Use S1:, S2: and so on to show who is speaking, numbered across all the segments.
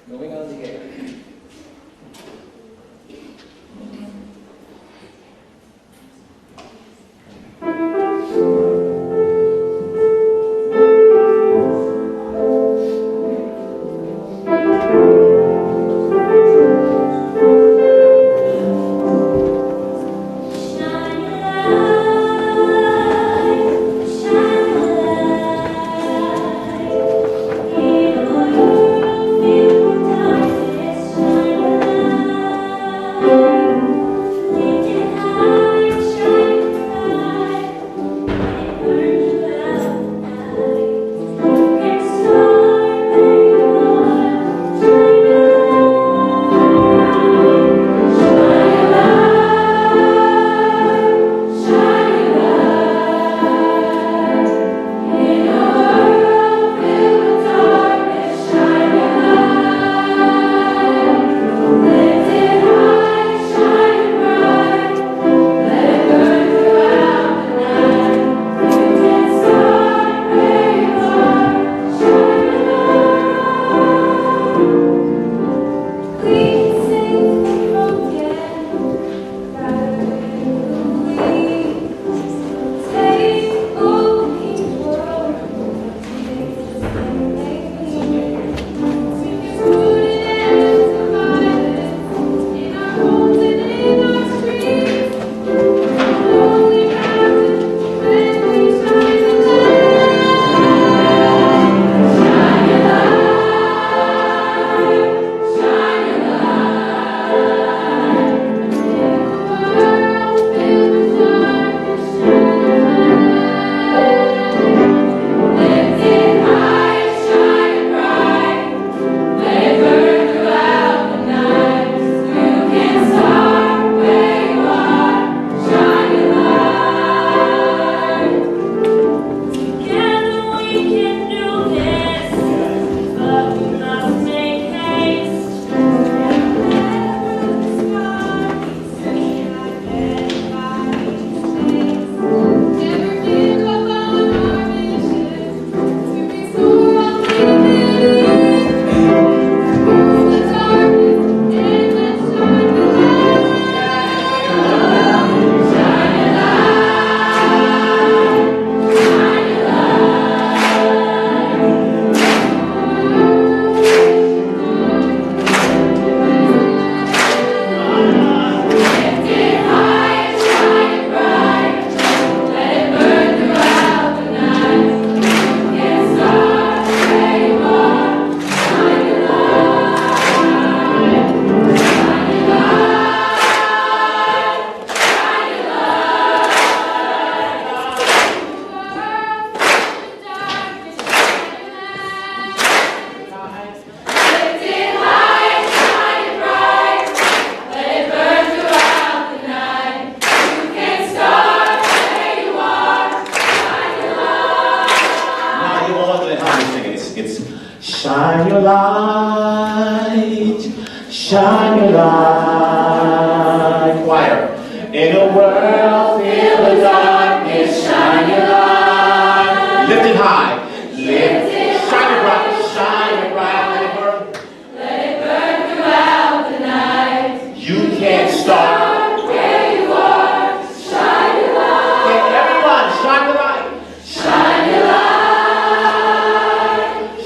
S1: Moving on to here.
S2: Shine your light, shine your light. Choir. In a world filled with darkness, shine your light. Lift it high. Lift it. Shine it bright. Shine it bright. Let it burn.
S3: Let it burn throughout the night.
S2: You can't start
S3: where you are. Shine your light.
S2: Okay, everyone, shine your light.
S3: Shine your light.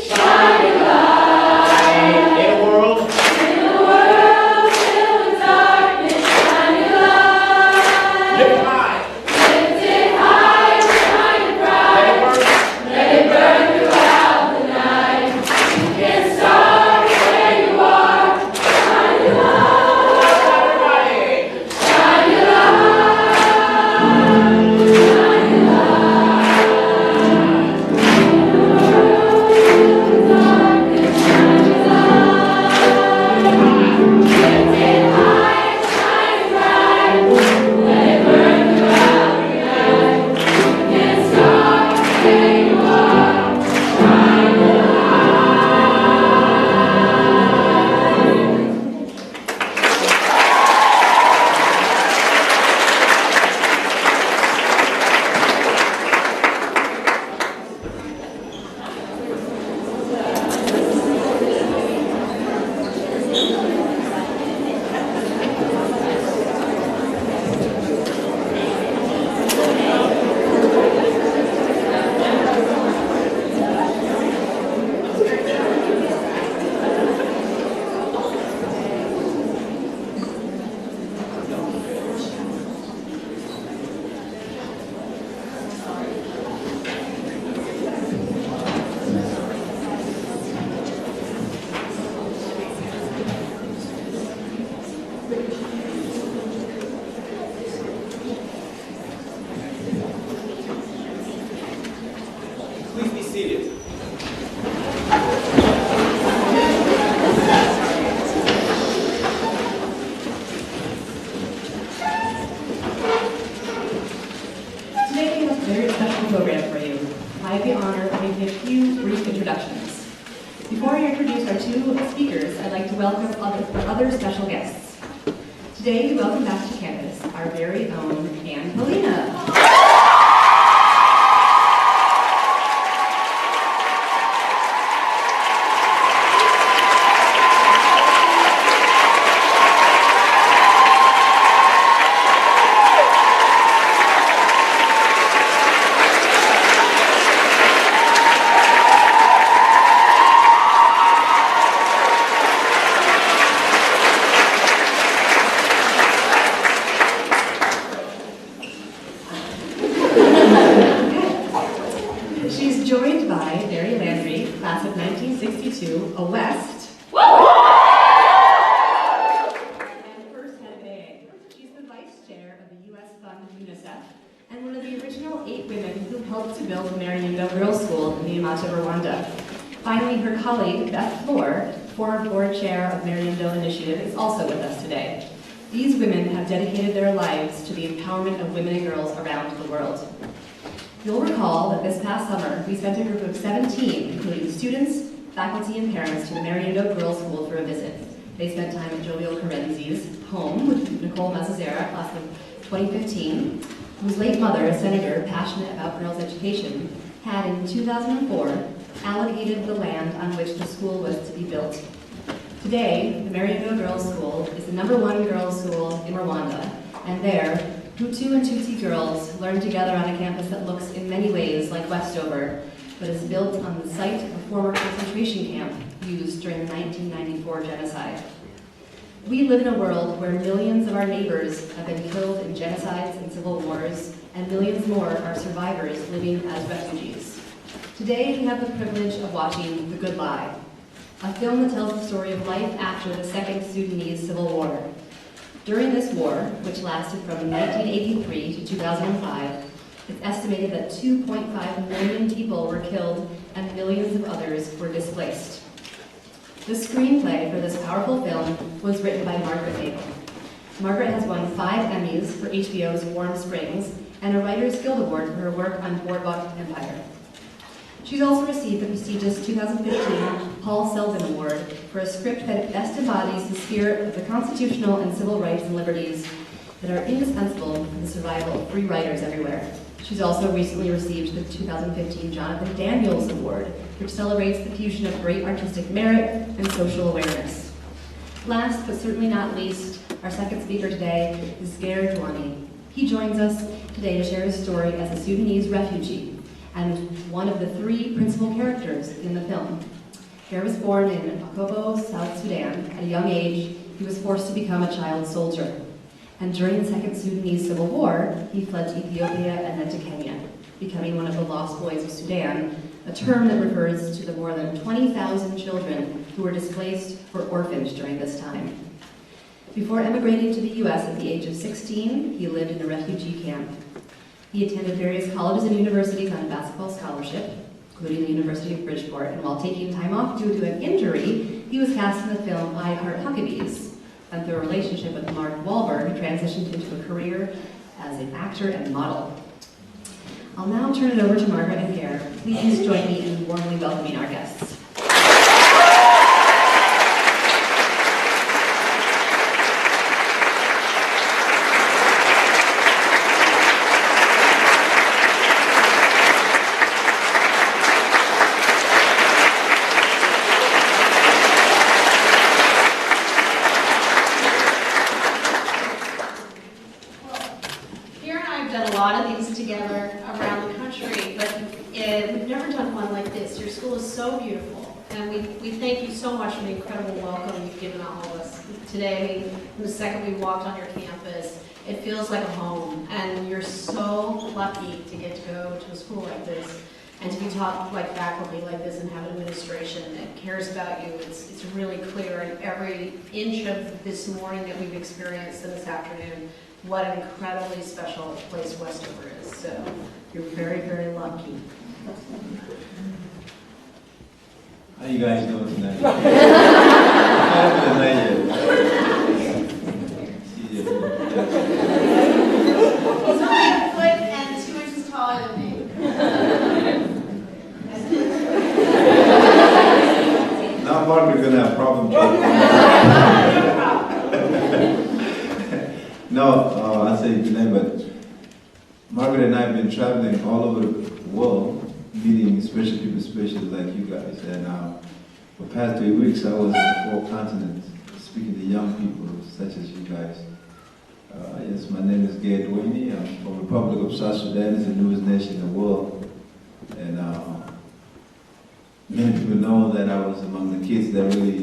S3: Shine your light.
S2: In a world
S3: filled with darkness, shine your light.
S2: lift it high.
S3: Lift
S1: I'd like to welcome other special guests. Today, we welcome back to campus our very own Anne Helena. A West. And first head of AA. She's the vice chair of the U.S. Fund UNICEF and one of the original 8 women who helped to build Mariendo Girls' School in Nyamata, Rwanda. Finally, her colleague, Beth Floor, former board chair of Mariendo Initiative, is also with us today. These women have dedicated their lives to the empowerment of women and girls around the world. You'll recall that this past summer, we sent a group of 17, including students, faculty, and parents to the Mariendo Girls' School for a visit. They spent time at Jovial Carenzi's home with Nicole Mazzazera, class of 2015, whose late mother, a senator passionate about girls' education, had in 2004 allocated the land on which the school was to be built. Today, the Mariendo Girls' School is the #1 girls' school in Rwanda, and there, Hutu and Tutsi girls learn together on a campus that looks in many ways like Westover, but is built on the site of a former concentration camp used during the 1994 genocide. We live in a world where millions of our neighbors have been killed in genocides and civil wars, and millions more are survivors living as refugees. Today, we have the privilege of watching The Good Lie, a film that tells the story of life after the Second Sudanese Civil War. During this war, which lasted from 1983 to 2005, it's estimated that 2.5 million people were killed and millions of others were displaced. The screenplay for this powerful film was written by Margaret Nagel. Margaret has won 5 Emmys for HBO's Warm Springs and a Writers Guild Award for her work on Boardwalk Empire. She's also received the prestigious 2015 Paul Selden Award for a script that best embodies the spirit of the constitutional and civil rights and liberties that are indispensable for the survival of free writers everywhere. She's also recently received the 2015 Jonathan Daniels Award, which celebrates the fusion of great artistic merit and social awareness. Last, but certainly not least, our second speaker today is Duany. He joins us today to share his story as a Sudanese refugee and one of the 3 principal characters in the film. Gare was born in Akobo, South Sudan. At a young age, he was forced to become a child soldier. And during the Second Sudanese Civil War, he fled to Ethiopia and then to Kenya, becoming one of the lost boys of Sudan, a term that refers to the more than 20,000 children who were displaced or orphaned during this time. Before emigrating to the U.S. at the age of 16, he lived in a refugee camp. He attended various colleges and universities on a basketball scholarship, including the University of Bridgeport, and while taking time off due to an injury, he was cast in the film I Heart Huckabees. And through a relationship with Mark Wahlberg, transitioned into a career as an actor and model. I'll now turn it over to Margaret and Gare. Please join me in warmly welcoming our guests.
S4: Together around the country, but we've never done one like this. Your school is so beautiful, and we thank you so much for the incredible welcome you've given all of us today. From the second we walked on your campus, it feels like a home, and you're so lucky to get to go to a school like this and to be taught like faculty like this and have an administration that cares about you. It's really clear in every inch of this morning that we've experienced and this afternoon what an incredibly special place Westover is. So you're very, very lucky.
S5: How you guys doing tonight?
S4: He's only a foot and 2 inches taller than me.
S5: Now Margaret's gonna my problem child. No, I say name, but Margaret and I have been traveling all over the world, meeting special people, especially like you guys. And for the past 3 weeks, I was in 4 continents, speaking to young people such as you guys. Yes, my name is Duany. I'm from the Republic of South Sudan. It's the newest nation in the world. And many people know that I was among the kids that really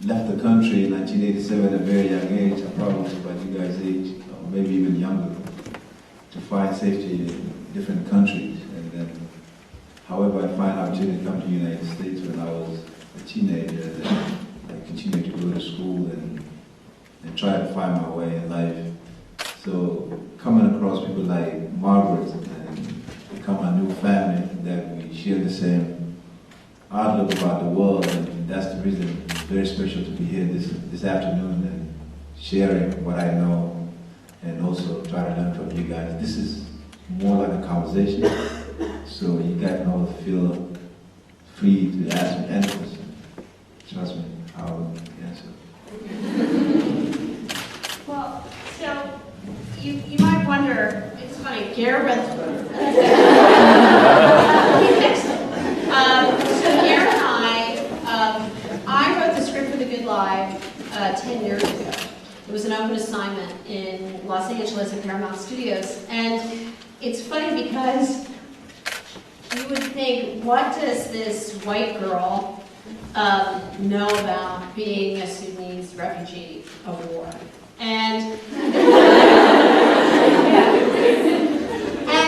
S5: left the country in 1987 at a very young age. I probably was about you guys' age, or maybe even younger, to find safety in different countries. And then, however, I find opportunity to come to the United States when I was a teenager. And I continued to go to school and try to find my way in life. So coming across people like Margaret and become a new family that we share the same outlook about the world, and that's the reason it's very special to be here this afternoon and sharing what I know and also try to learn from you guys. This is more like a conversation, so you guys can all feel free to ask me any question. Trust me, I'll answer.
S4: Well, so you might wonder, it's funny, Gare read through. He fixed it. So Gare and I wrote the script for The Good Life 10 years ago. It was an open assignment in Los Angeles at Paramount Studios. And it's funny because you would think, what does this white girl know about being a Sudanese refugee of war? And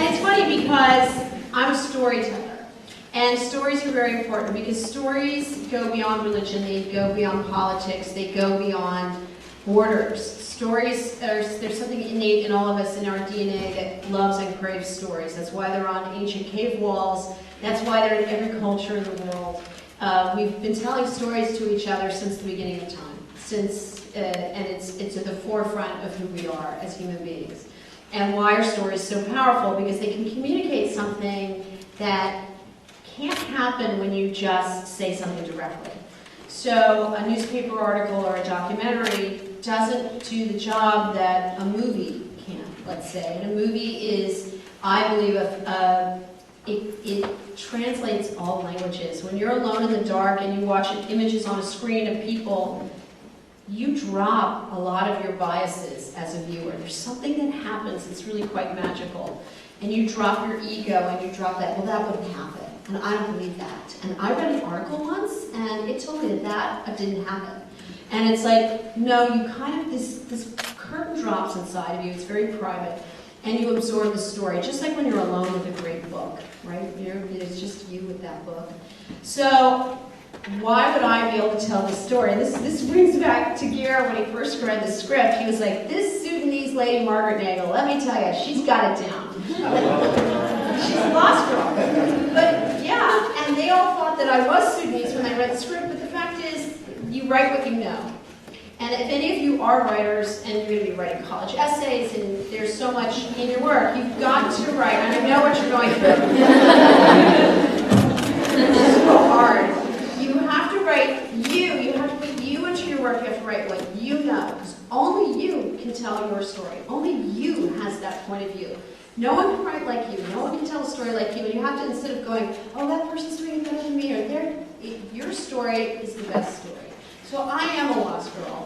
S4: it's funny because I'm a storyteller. And stories are very important because stories go beyond religion, they go beyond politics, they go beyond borders. Stories, there's something innate in all of us in our DNA that loves and craves stories. That's why they're on ancient cave walls. That's why they're in every culture in the world. We've been telling stories to each other since the beginning of time. And it's at the forefront of who we are as human beings. And why are stories so powerful? Because they can communicate something that can't happen when you just say something directly. So a newspaper article or a documentary doesn't do the job that a movie can, let's say. And a movie is, I believe, it translates all languages. When you're alone in the dark and you watch images on a screen of people, you drop a lot of your biases as a viewer. There's something that happens that's really quite magical. And you drop your ego and you drop that, well, that wouldn't happen. And I don't believe that. And I read an article once and it told me that didn't happen. And it's like, no, you kind of, this curtain drops inside of you. It's very private. And you absorb the story, just like when you're alone with a great book, right? It's just you with that book. So why would I be able to tell this story? This brings back to Gare when he first read the script. He was like, this Sudanese lady, Margaret Nagel, let me tell you, she's got it down. She's a lost girl. But yeah, and they all thought that I was Sudanese when I read the script, but the fact is, you write what you know. And if any of you are writers, and you're going to be writing college essays, and there's so much in your work, you've got to write, and I know what you're going through. It's so hard. You have to write you have to put you into your work, you have to write what you know. Because only you can tell your story. Only you has that point of view. No one can write like you. No one can tell a story like you. And you have to, instead of going, oh, that person's doing it better than me, or your story is the best story. So I am a lost girl.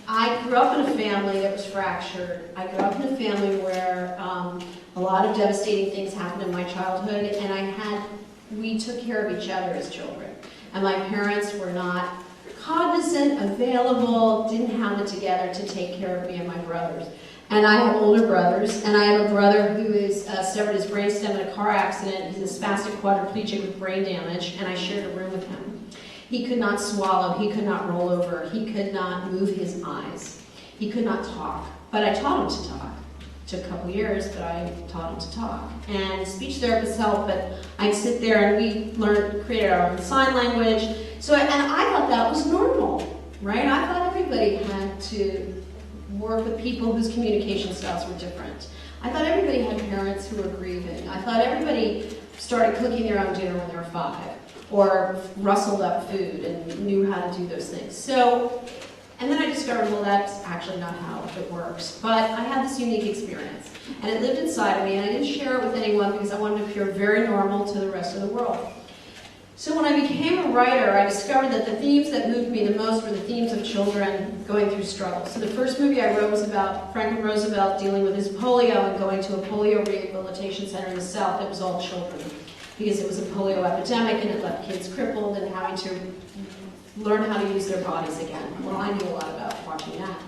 S4: I grew up in a family that was fractured. I grew up in a family where a lot of devastating things happened in my childhood, and we took care of each other as children. And my parents were not cognizant, available, didn't have it together to take care of me and my brothers. And I have older brothers, and I have a brother who is severed his brainstem in a car accident. He's a spastic quadriplegic with brain damage, and I shared a room with him. He could not swallow, he could not roll over, he could not move his eyes. He could not talk, but I taught him to talk. It took a couple years, but I taught him to talk. And speech therapists help, but I'd sit there and we created our own sign language. And I thought that was normal, right? I thought everybody had to work with people whose communication styles were different. I thought everybody had parents who were grieving. I thought everybody started cooking their own dinner when they were 5. or rustled up food and knew how to do those things. So, and then I discovered, well, that's actually not how it works. But I had this unique experience, and it lived inside of me, and I didn't share it with anyone because I wanted to appear very normal to the rest of the world. So when I became a writer, I discovered that the themes that moved me the most were the themes of children going through struggle. So the first movie I wrote was about Franklin Roosevelt dealing with his polio and going to a polio rehabilitation center in the South that was all children, because it was a polio epidemic and it left kids crippled and having to learn how to use their bodies again. Well, I knew a lot about watching that.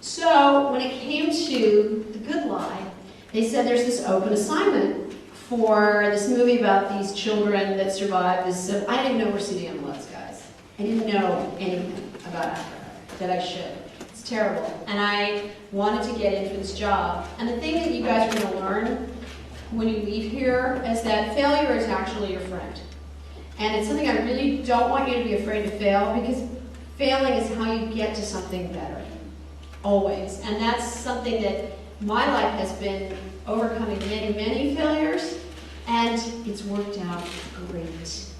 S4: So when it came to The Good Lie, they said there's this open assignment for this movie about these children that survived this. I didn't know where Sudan was, guys. I didn't know anything about Africa that I should. It's terrible. And I wanted to get into this job. And the thing that you guys are going to learn when you leave here is that failure is actually your friend. And it's something I really don't want you to be afraid to fail, because failing is how you get to something better. Always. And that's something that my life has been, overcoming many, many failures, and it's worked out great.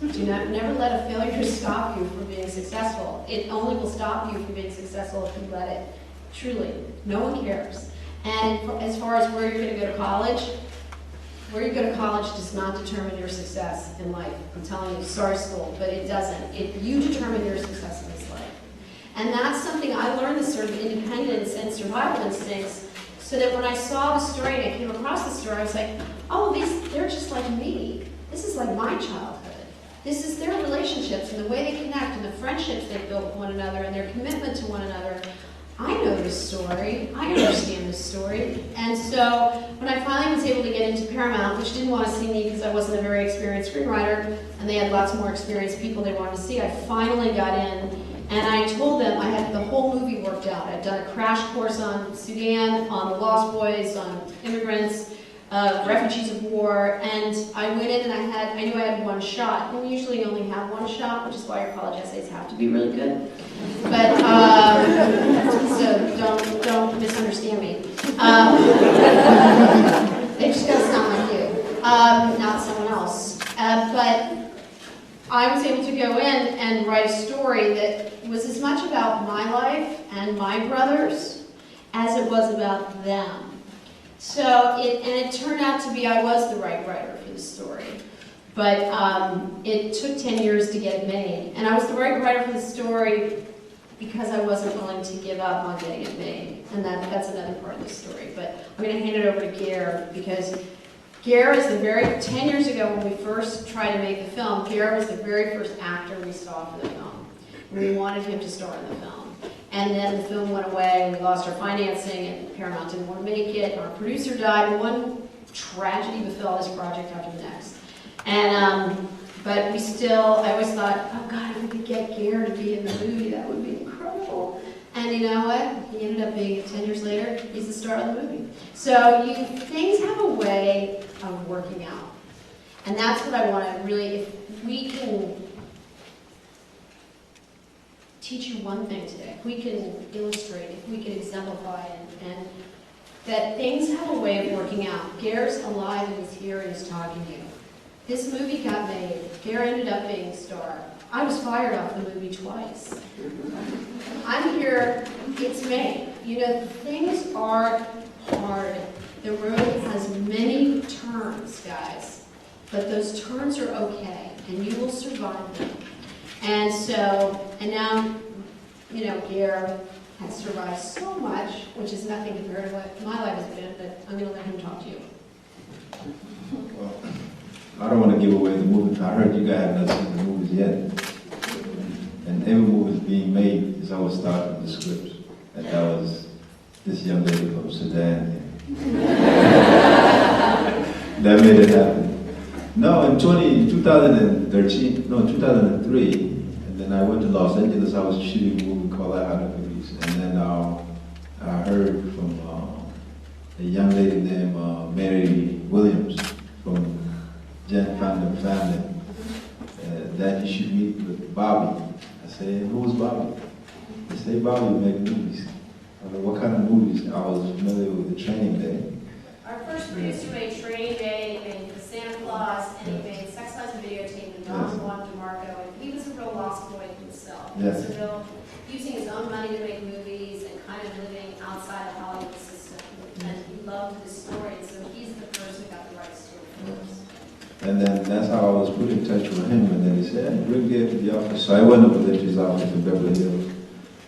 S4: Never let a failure stop you from being successful. It only will stop you from being successful if you let it. Truly, no one cares. And as far as where you're going to go to college, where you go to college does not determine your success in life. I'm telling you, sorry school, but it doesn't. You determine your success in this life. And that's something I learned, this sort of independence and survival instincts, so that when I saw the story and I came across the story, I was like, oh, they're just like me. This is like my childhood. This is their relationships and the way they connect and the friendships they built with one another and their commitment to one another. I know this story. I understand this story. And so when I finally was able to get into Paramount, which didn't want to see me because I wasn't a very experienced screenwriter, and they had lots more experienced people they wanted to see, I finally got in. And I told them I had the whole movie worked out. I'd done a crash course on Sudan, on the Lost Boys, on immigrants, refugees of war, and I went in and I knew I had one shot. And we usually only have one shot, which is why your college essays have to be really good. But so don't misunderstand me. They just gotta sound like you, not someone else. But I was able to go in and write a story that was as much about my life and my brothers as it was about them. So it turned out to be I was the right writer for the story. But it took 10 years to get it made. And I was the right writer for the story because I wasn't willing to give up on getting it made. And that's another part of the story. But I'm going to hand it over to Gare, because Gare is 10 years ago when we first tried to make the film, Gare was the very first actor we saw for the film. We wanted him to star in the film. And then the film went away, and we lost our financing, and Paramount didn't want to make it, and our producer died, and one tragedy befell this project after the next. And, but I always thought, oh God, if we could get Gare to be in the movie, that would be incredible. And you know what? He ended up being, 10 years later, he's the star of the movie. So things have a way of working out. And that's what I want to really, if we can teach you one thing today, if we can illustrate, if we can exemplify, and that things have a way of working out. Gare's alive and he's here and he's talking to you. This movie got made. Gare ended up being a star. I was fired off the movie twice. I'm here, it's made. You know, things are hard. The road has many turns, guys, but those turns are okay, and you will survive them. And so, and now, you know, Gare has survived so much, which is nothing compared to what my life has been, but I'm going to let him talk to you.
S5: Well, I don't want to give away the movie. I heard you guys have not seen the movies yet. And every movie is being made is always started with the script. And that was this young lady from Sudan. That made it happen. No, in 2003, and then I went to Los Angeles. I was shooting a movie called I Had Movies, and then I heard from a young lady named Mary Williams from Jen Fandom family that you should meet with Bobby. I said, who was Bobby? They say Bobby made movies. I said, what kind of movies? I was familiar with the Training Day.
S4: Our first producer made Training Day, he made The Santa Claus, and he made Sex Lies and Videotape and John
S5: Yes.
S4: Juan DeMarco, and he was a real lost boy himself.
S5: Yes.
S4: He was a real, using his own money to make movies and kind of living outside of Hollywood system. And he loved his story, and so he's the person who got the right story for us.
S5: And then that's how I was put in touch with him. And then he said, hey, bring it to the office. So I went over there to his office in Beverly Hills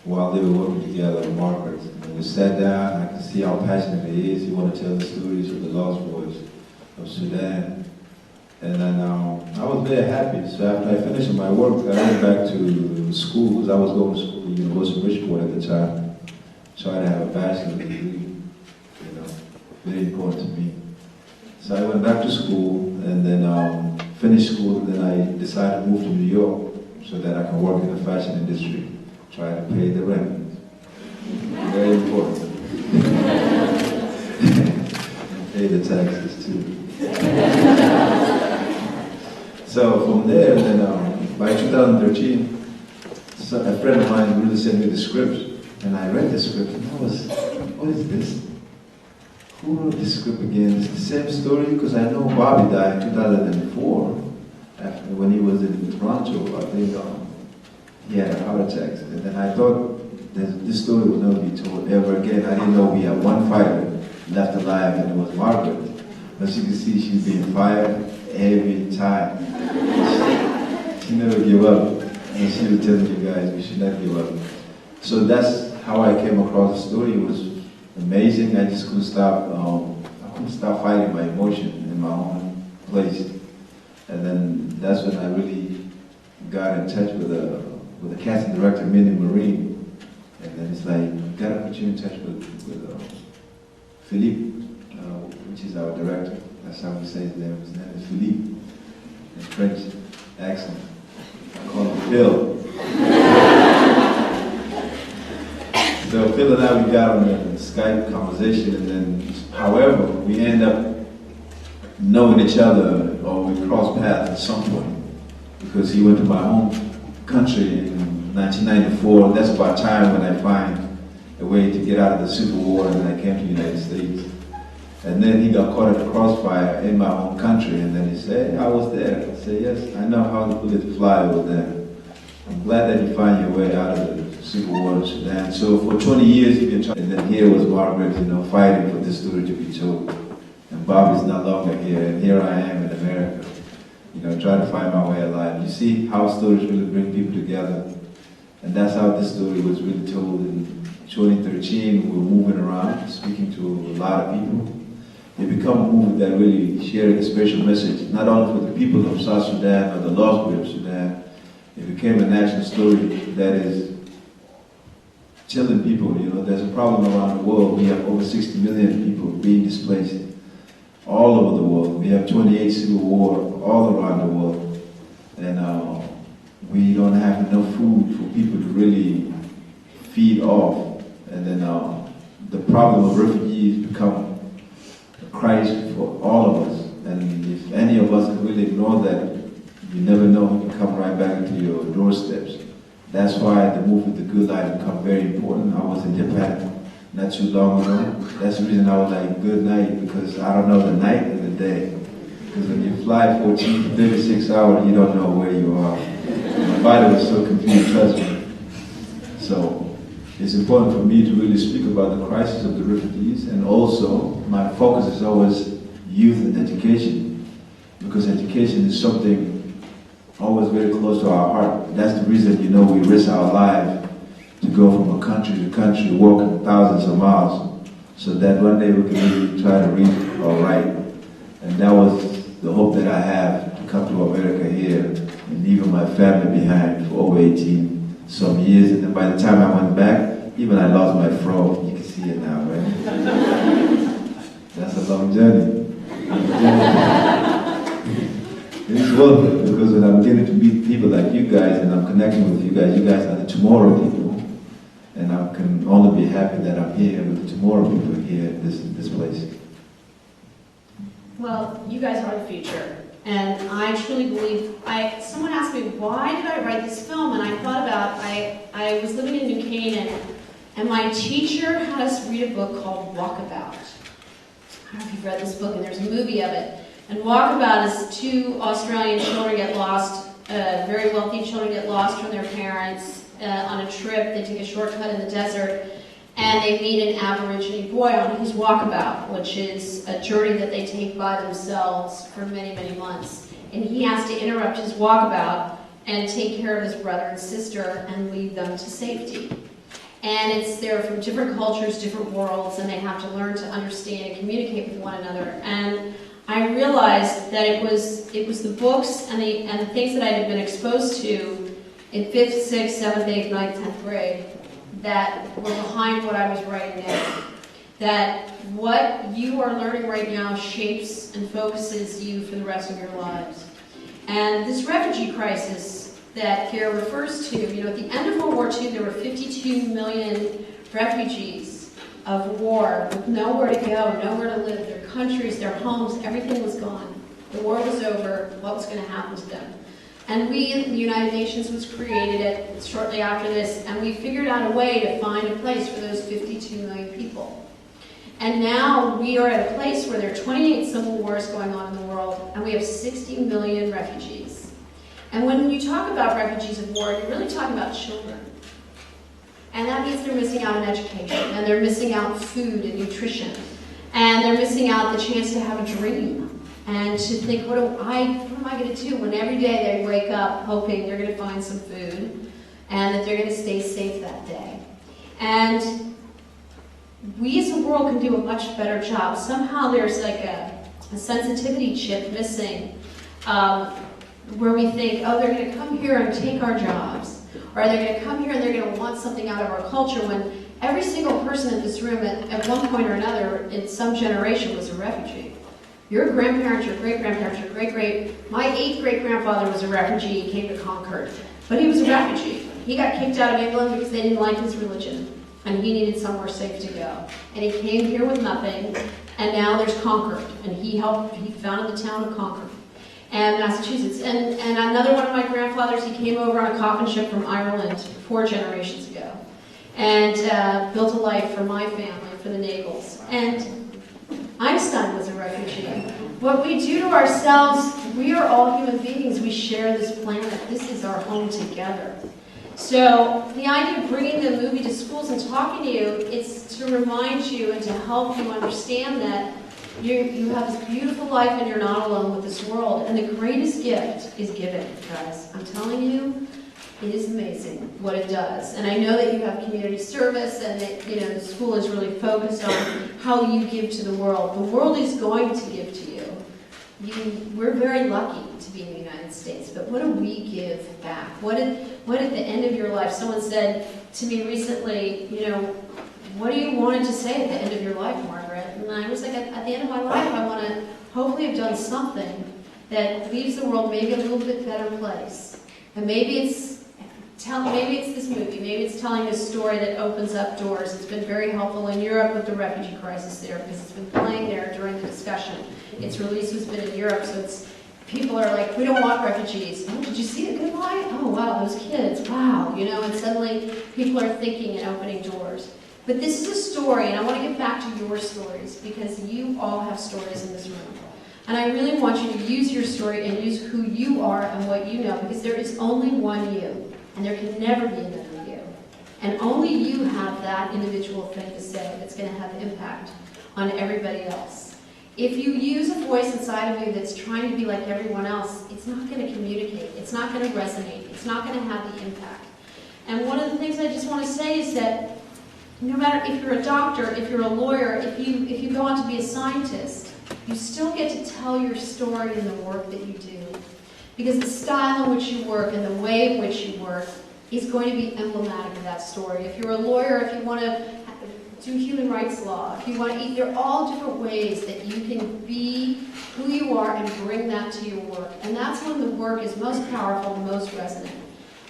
S5: while they were working together with Margaret. And we sat down. I could see how passionate he is. He wanted to tell the stories of the lost boys of Sudan. And then I was very happy. So after I finished my work, I went back to school because I was going to school at University of Bridgeport at the time. Trying to have a bachelor's degree, very important to me. So I went back to school and then finished school, and then I decided to move to New York so that I can work in the fashion industry, try to pay the rent. Very important. And pay the taxes too. So from there, then by 2013, a friend of mine really sent me the script, and I read the script, and I was, what is this? Who wrote this script again? It's the same story, because I know Bobby died in 2004, when he was in Toronto. I think he had a heart attack. And then I thought that this story would never be told ever again. I didn't know we had one fighter left alive, and it was Margaret. As you can see, she's being fired every time. She never gave up. And she would tell you guys, we should not give up. So that's how I came across the story. It was amazing. I just couldn't stop. I couldn't stop fighting my emotion in my own place. And then that's when I really got in touch with the casting director, Minnie Marine. And then it's like, gotta put you in touch with Philippe, which is our director. That's how we say his name. His name is Philippe, in French accent. I call him Phil. So Phil and I, we got on a Skype conversation, and then, however, we end up knowing each other, or we crossed paths at some point, because he went to my home country in 1994. That's about time when I find a way to get out of the Civil War, and I came to the United States. And then he got caught in a crossfire in my home country, and then he said, hey, I was there. I said, yes, I know how the bullets fly over there. I'm glad that you find your way out of the Civil War in Sudan. So for 20 years, you've been trying, and then here was Margaret, fighting for this story to be told. And Bob is no longer here, and here I am in America, trying to find my way alive. You see how stories really bring people together. And that's how this story was really told. In 2013, we were moving around, speaking to a lot of people. It became a movement that really shared a special message, not only for the people of South Sudan or the lost boys of Sudan. It became a national story that is telling people, there's a problem around the world. We have over 60 million people being displaced all over the world. We have 28 civil wars all around the world. And we don't have enough food for people to really feed off. And then the problem of refugees become Christ for all of us. And if any of us can really ignore that, you never know who can come right back into your doorsteps. That's why the movement, The Good Life, become very important. I was in Japan not too long ago. That's the reason I was like, good night, because I don't know the night and the day. Because when you fly 14 to 36 hours, you don't know where you are. My body was so confused, trust me. So it's important for me to really speak about the crisis of the refugees, and also my focus is always youth and education, because education is something always very close to our heart. That's the reason, we risk our life to go from a country to country, walking thousands of miles, so that one day we can really try to read or write. And that was the hope that I have, to come to America here and leaving my family behind for over 18 some years. And then by the time I went back, even I lost my fro. You can see it now, right? That's a long journey. It's worth it, because when I'm getting to meet people like you guys, and I'm connecting with you guys are the tomorrow people. And I can only be happy that I'm here with the tomorrow people here in this place.
S4: Well, you guys are the future. And I truly believe, someone asked me, why did I write this film? And I thought about, I was living in New Canaan, and my teacher had us read a book called Walkabout. I don't know if you've read this book, and there's a movie of it. And Walkabout is two Australian children get lost very wealthy children get lost from their parents on a trip. They take a shortcut in the desert, and they meet an Aborigine boy on his walkabout, which is a journey that they take by themselves for many, many months. And he has to interrupt his walkabout and take care of his brother and sister and lead them to safety. And they're from different cultures, different worlds, and they have to learn to understand and communicate with one another. And I realized that it was the books and the things that I had been exposed to in 5th, 6th, 7th, 8th, 9th, 10th grade that were behind what I was writing now. That what you are learning right now shapes and focuses you for the rest of your lives. And this refugee crisis that Gare refers to, at the end of World War II, there were 52 million refugees of war with nowhere to go, nowhere to live. Their countries, their homes, everything was gone. The war was over. What was going to happen to them? And the United Nations was created shortly after this, and we figured out a way to find a place for those 52 million people. And now we are at a place where there are 28 civil wars going on in the world, and we have 60 million refugees. And when you talk about refugees of war, you're really talking about children. And that means they're missing out on education, and they're missing out food and nutrition, and they're missing out the chance to have a dream, and to think, what am I going to do when every day they wake up hoping they're going to find some food, and that they're going to stay safe that day. And we as a world can do a much better job. Somehow there's like a sensitivity chip missing, where we think, oh, they're going to come here and take our jobs, or they're going to come here and they're going to want something out of our culture, when every single person in this room at one point or another in some generation was a refugee. Your grandparents, your great-grandparents, your great-great, my 8th great-grandfather was a refugee. He came to Concord, but he was a refugee. He got kicked out of England because they didn't like his religion, and he needed somewhere safe to go. And he came here with nothing, and now there's Concord, and he founded the town of Concord, and Massachusetts. And another one of my grandfathers, he came over on a coffin ship from Ireland 4 generations ago, and built a life for my family, for the Nagels. And Einstein was a refugee. What we do to ourselves, we are all human beings. We share this planet. This is our home together. So the idea of bringing the movie to schools and talking to you, it's to remind you and to help you understand that you have this beautiful life and you're not alone with this world. And the greatest gift is giving, guys. I'm telling you, it is amazing what it does. And I know that you have community service and that the school is really focused on how you give to the world. The world is going to give to you. We're very lucky to be in the United States, but what do we give back? What at the end of your life? Someone said to me recently, what do you want to say at the end of your life, Margaret? And I was like, at the end of my life, I want to hopefully have done something that leaves the world maybe a little bit better place. And maybe it's this movie, maybe it's telling this story that opens up doors. It's been very helpful in Europe with the refugee crisis there, because it's been playing there during the discussion. Its release has been in Europe, so people are like, we don't want refugees. Oh, did you see The Good Life? Oh, wow, those kids, wow. And suddenly people are thinking and opening doors. But this is a story, and I want to get back to your stories, because you all have stories in this room. And I really want you to use your story and use who you are and what you know, because there is only one you. And there can never be another you. And only you have that individual thing to say that's going to have impact on everybody else. If you use a voice inside of you that's trying to be like everyone else, it's not going to communicate. It's not going to resonate. It's not going to have the impact. And one of the things I just want to say is that no matter if you're a doctor, if you're a lawyer, if you go on to be a scientist, you still get to tell your story in the work that you do. Because the style in which you work and the way in which you work is going to be emblematic of that story. If you're a lawyer, if you want to do human rights law, if you want to they're all different ways that you can be who you are and bring that to your work. And that's when the work is most powerful, most resonant.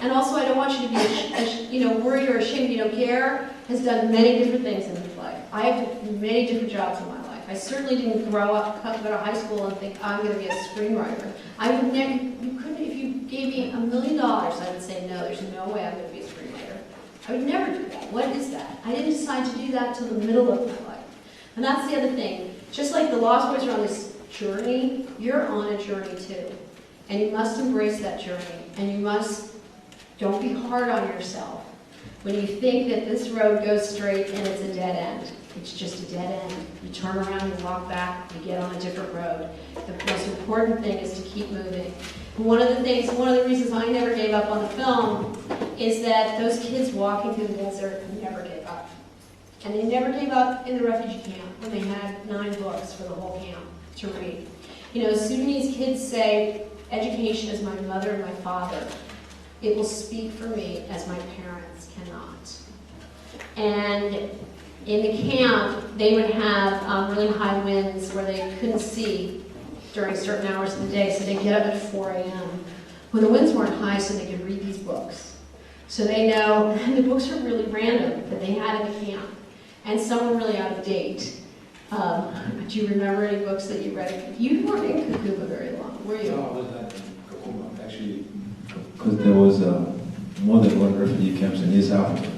S4: And also, I don't want you to be worried or ashamed. Gare has done many different things in his life. I have many different jobs in my life. I certainly didn't grow up, go to high school and think, I'm going to be a screenwriter. I would never, you couldn't, if you gave me $1 million, I would say, no, there's no way I'm going to be a screenwriter. I would never do that. What is that? I didn't decide to do that till the middle of my life. And that's the other thing. Just like the Lost Boys are on this journey, you're on a journey too. And you must embrace that journey, and you must, don't be hard on yourself. When you think that this road goes straight and it's a dead end, it's just a dead end. You turn around, you walk back, you get on a different road. The most important thing is to keep moving. And one of the reasons I never gave up on the film is that those kids walking through the desert never gave up. And they never gave up in the refugee camp when they had 9 books for the whole camp to read. You know, Sudanese kids say, education is my mother and my father. It will speak for me as my parents cannot. And in the camp, they would have really high winds where they couldn't see during certain hours of the day, so they'd get up at 4 a.m. when the winds weren't high so they could read these books. So they know, and the books are really random that they had in the camp, and some were really out of date. Do you remember any books that you read? You weren't in Kakuma very long, were you?
S5: No, I was not in Kakuma, actually, because there was more than one refugee camps in East Africa.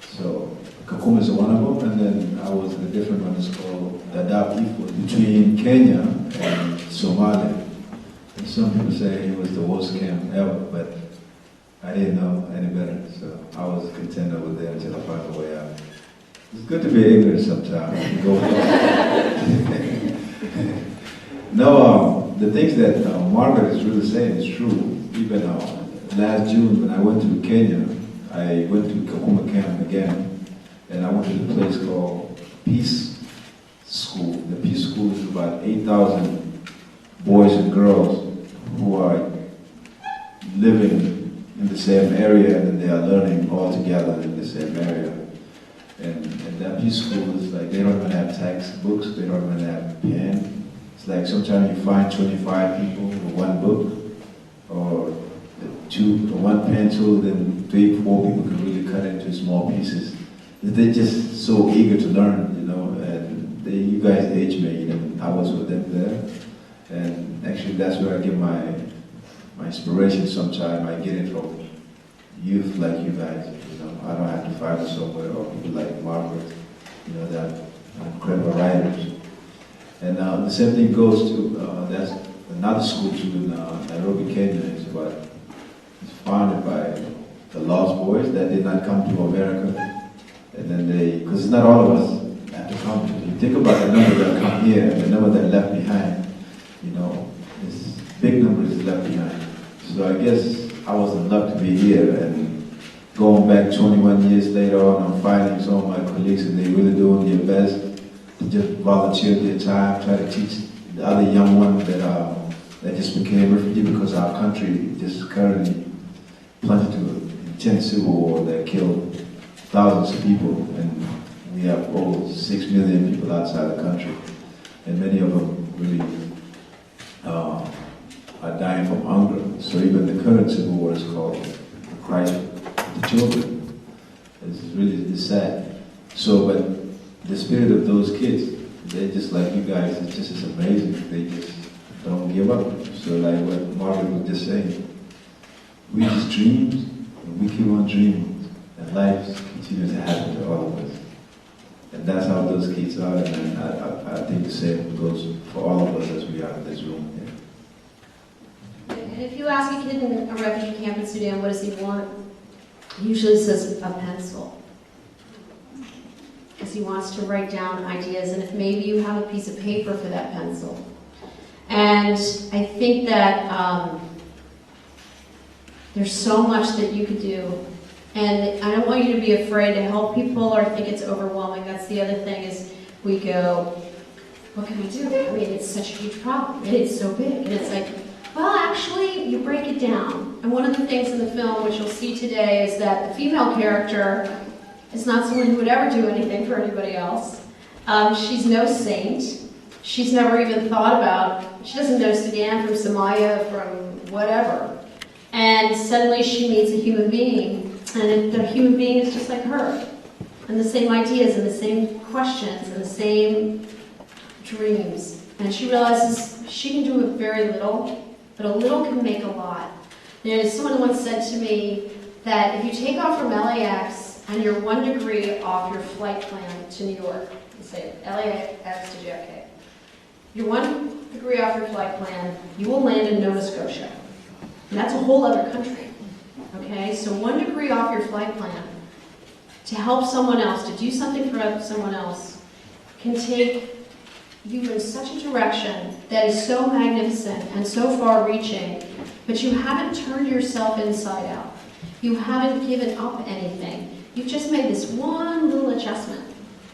S5: So Kakuma is one of them, and then I was in a different one, it's called Dadaab Ifo, between Kenya and Somalia. And some people say it was the worst camp ever, but I didn't know any better, so I was content over there until I found a way out. It's good to be ignorant sometimes. Go No, the things that Margaret is really saying is true. Even last June when I went to Kenya, I went to Kakuma camp again, and I went to the place called Peace School. The Peace School is about 8,000 boys and girls who are living in the same area, and they are learning all together in the same area. And that Peace School is like, they don't even have textbooks, they don't even have pen. It's like sometimes you find 25 people with one book, or one pencil, then 3, 4 people can really cut into small pieces. They're just so eager to learn, you know, and you guys age me, and I was with them there. And actually that's where I get my inspiration sometimes. I get it from youth like you guys, you know. I don't have to find it somewhere, or people like Margaret, you know, that incredible writers. And the same thing goes to, that's another school too in Nairobi, Kenya. It's founded by the Lost Boys that did not come to America. And then because it's not all of us have to come to. You think about the number that come here and the number that left behind, you know, this big number is left behind. So I guess I was in luck to be here, and going back 21 years later on, I'm finding some of my colleagues and they're really doing their best to just volunteer their time, try to teach the other young ones that just became refugees because our country just currently plunged into an intense civil war that killed thousands of people, and we have over 6 million people outside the country, and many of them really are dying from hunger. So even the current civil war is called the crisis of the children. It's sad. So, but the spirit of those kids, they're just like you guys, it's just as amazing. They just don't give up. So like what Margaret was just saying, we just dreamed, and we keep on dreaming, and life continues to happen to all of us. And that's how those kids are, and I think the same goes for all of us as we are in this room here.
S4: And if you ask a kid in a refugee camp in Sudan, what does he want? He usually says a pencil. Because he wants to write down ideas, and if maybe you have a piece of paper for that pencil. And I think that there's so much that you could do. And I don't want you to be afraid to help people or think it's overwhelming. That's the other thing is we go, what can we do? I mean, it's such a huge problem. It's so big. And it's like, well, actually, you break it down. And one of the things in the film, which you'll see today, is that the female character is not someone who would ever do anything for anybody else. She's no saint. She's never even thought about, she doesn't know Sudan from Somalia, from whatever. And suddenly she meets a human being, and the human being is just like her. And the same ideas, and the same questions, and the same dreams. And she realizes she can do very little, but a little can make a lot. You know, someone once said to me that if you take off from LAX and you're 1 degree off your flight plan to New York, you say LAX to JFK, you're 1 degree off your flight plan, you will land in Nova Scotia. And that's a whole other country. Okay, so 1 degree off your flight plan to help someone else, to do something for someone else, can take you in such a direction that is so magnificent and so far-reaching, but you haven't turned yourself inside out. You haven't given up anything. You've just made this one little adjustment,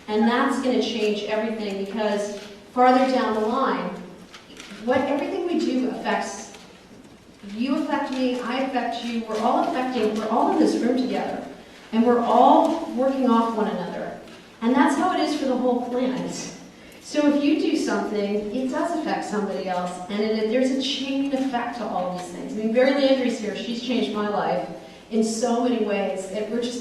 S4: and that's going to change everything, because farther down the line, everything we do affects you, affect me, I affect you. We're all in this room together, and we're all working off one another, and that's how it is for the whole planet. So if you do something, it does affect somebody else, and there's a chain effect to all these things. I mean, Barry Landry's here. She's changed my life in so many ways.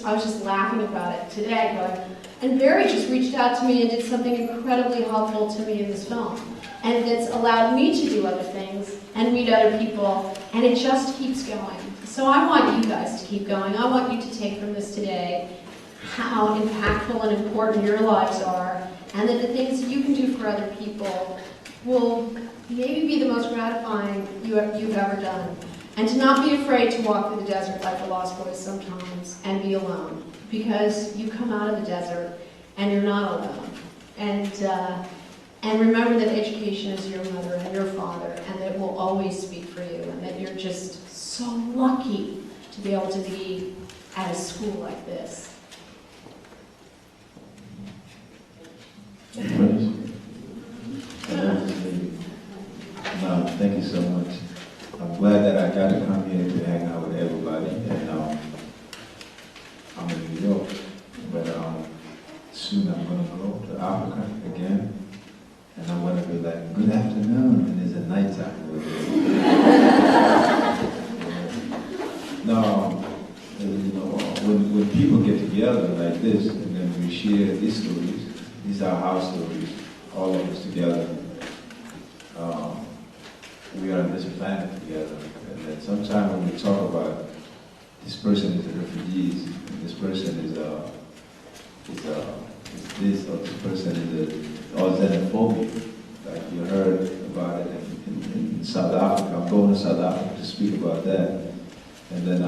S4: I was just laughing about it today, going, and Barry just reached out to me and did something incredibly helpful to me in this film. And it's allowed me to do other things and meet other people, and it just keeps going. So I want you guys to keep going. I want you to take from this today how impactful and important your lives are, and that the things that you can do for other people will maybe be the most gratifying you've ever done. And to not be afraid to walk through the desert like the Lost Boys sometimes and be alone, because you come out of the desert and you're not alone. And remember that education is your mother and your father, and that it will always speak for you, and that you're just so lucky to be able to be at a school like this.
S5: No, thank you so much. I'm glad that I got to come here to hang out with everybody, and I'm in New York, but soon I'm going to go to Africa again, and I'm going to be like, good afternoon, and it's a nighttime over there. No, when people get together like this, and then we share these stories, these are our stories, all of us together. We are on this planet together, and then sometimes when we talk about this person is a refugee, and this person is this, or this person is xenophobia, like you heard about it in South Africa. I'm going to South Africa to speak about that, and then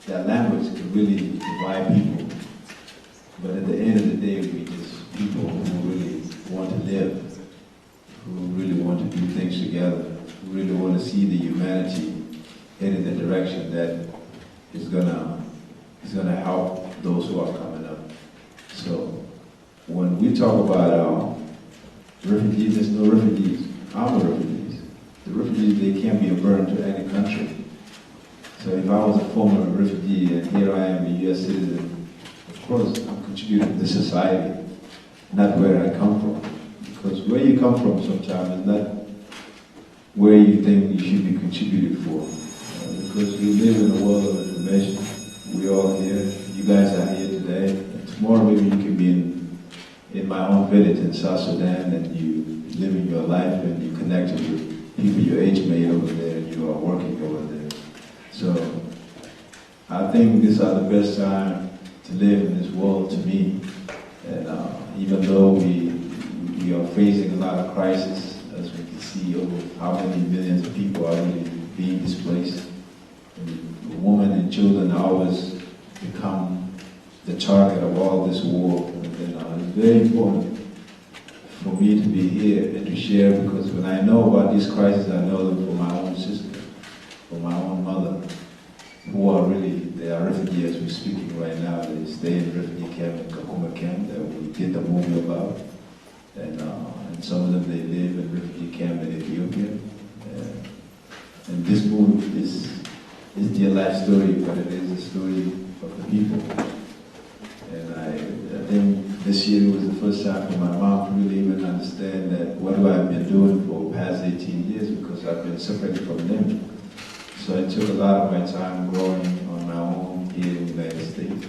S5: that language can really divide people, but at the end of the day, we just people who really want to live, who really want to do things together, who really want to see the humanity head in the direction that is gonna help those who are coming up. So when we talk about refugees, there's no refugees. I'm a refugee. The refugees, they can't be a burden to any country. So if I was a former refugee and here I am a U.S. citizen, of course I'm contributing to society, not where I come from. Because where you come from sometimes is not where you think you should be contributed for. Because we live in a world of information. We're all here. You guys are here today. And tomorrow maybe you can be in my own village in South Sudan, and you live in your life and you connect with people your age mate over there, and you are working over there. So I think these are the best time to live in this world to me. And even though we are facing a lot of crisis, as we can see over how many millions of people are really being displaced. And women and children always become the target of all this war. And it's very important for me to be here and to share, because when I know about these crises, I know them from my own sister, from my own mother, who are they are refugees as we're speaking right now. They stay in refugee camp in Kakuma camp that we did the movie about. And some of them, they live in refugee camp in Ethiopia. And this movie is their life story, but it is a story of the people. And I think this year was the first time for my mom to really even understand that what I've been doing for the past 18 years, because I've been separated from them. So I took a lot of my time growing on my own here in the United States.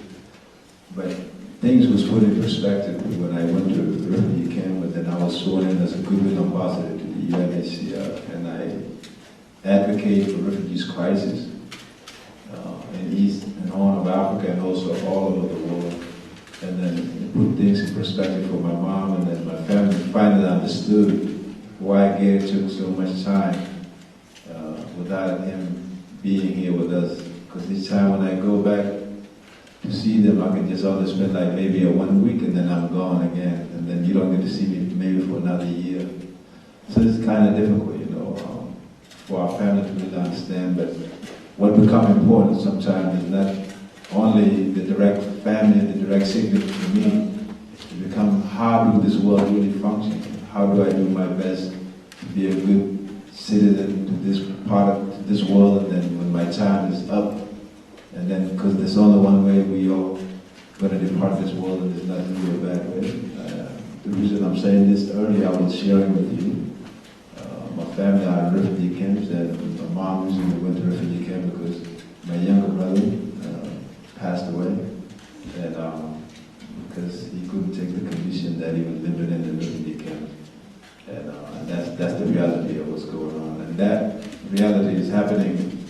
S5: But things was put in perspective when I went to the refugee camp, but then I was sworn in as a goodwill ambassador to the UNHCR, and I advocate for refugees crisis in East and Horn of Africa, and also all over the world. And then put things in perspective for my mom, and then my family finally understood why Gary took so much time without him being here with us. Because each time when I go back to see them, I can just only spend like maybe a 1 week and then I'm gone again. And then you don't get to see me maybe for another year. So it's kind of difficult, you know, for our family to really understand. But what becomes important sometimes is not only the direct family, the direct signature for me. It becomes how do this world really function? How do I do my best to be a good citizen to this part of this world? And then when my time is up, and then because there's only one way we all going to depart this world, and there's nothing to go back with. The reason I'm saying this earlier, I was sharing with you. My family are in refugee camps, and my mom recently went to refugee camp because my younger brother passed away, and because he couldn't take the condition that he was living in the refugee camp, and that's the reality of what's going on, and that reality is happening,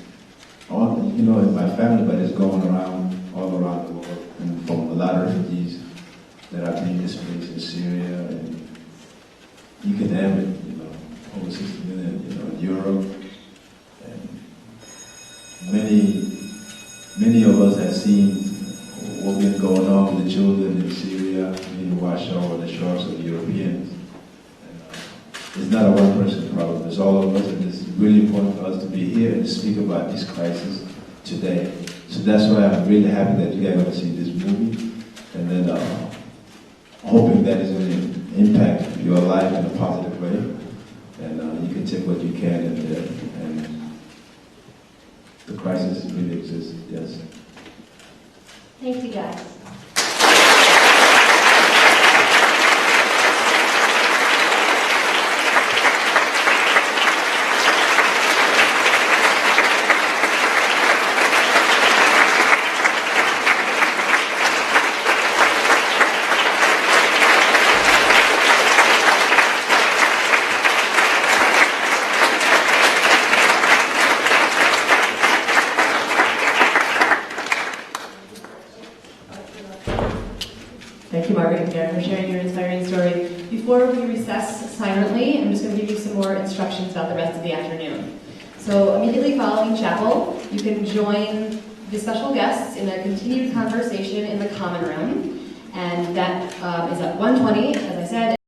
S5: in my family, but it's going around all around the world, and from a lot of refugees that are being displaced in Syria, and you can have it, over 60 million, in Europe, and many of us have seen what's been going on with the children in Syria, being washed over the shores of the Europeans. And, it's not a one-person problem, it's all of us, and it's really important for us to be here and to speak about this crisis today. So that's why I'm really happy that you guys are going to see this movie, and then hoping that it's going to impact your life in a positive way. And you can take what you can, and the crisis really exists, yes.
S4: Thank you, guys.
S1: Thank you, Margaret and Karen, for sharing your inspiring story. Before we recess silently, I'm just going to give you some more instructions about the rest of the afternoon. So immediately following chapel, you can join the special guests in a continued conversation in the common room, and that is at 1:20, as I said.